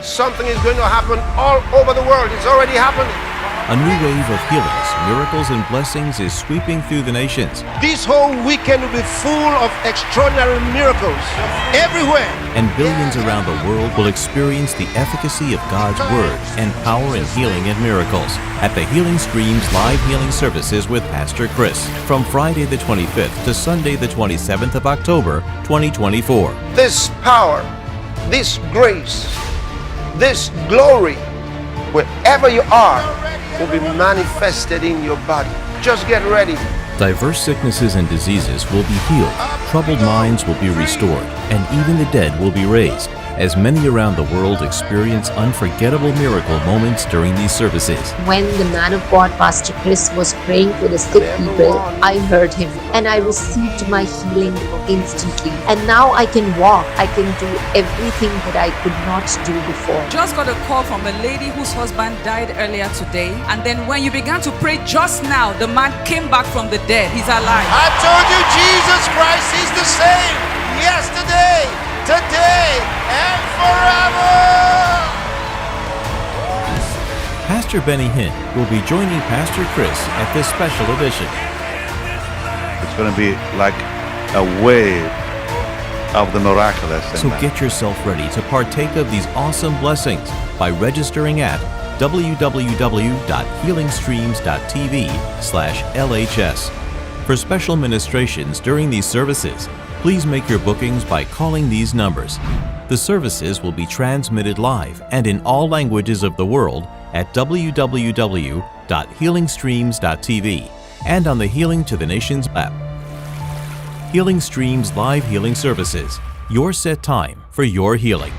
something is going to happen all over the world. It's already happening. A new wave of healings, miracles, and blessings is sweeping through the nations. This whole weekend will be full of extraordinary miracles everywhere. And billions around the world will experience the efficacy of God's Word and power in healing and miracles at the Healing Streams live healing services with Pastor Chris from Friday the 25th to Sunday the 27th of October, 2024. This power, this grace, this glory, wherever you are, will be manifested in your body. Just get ready. Diverse sicknesses and diseases will be healed, troubled minds will be restored, and even the dead will be raised, as many around the world experience unforgettable miracle moments during these services. When the man of God, Pastor Chris, was praying for the sick people, I heard him and I received my healing instantly. And now I can walk, I can do everything that I could not do before. Just got a call from a lady whose husband died earlier today, and then when you began to pray just now, the man came back from the dead. He's alive. I told you Jesus Christ is the same yesterday, today, and forever. Pastor Benny Hinn will be joining Pastor Chris at this special edition. It's going to be like a wave of the miraculous. So get yourself ready to partake of these awesome blessings by registering at www.healingstreams.tv/LHS. For special ministrations during these services, please make your bookings by calling these numbers. The services will be transmitted live and in all languages of the world at www.healingstreams.tv and on the Healing to the Nations app. Healing Streams live healing services, your set time for your healing.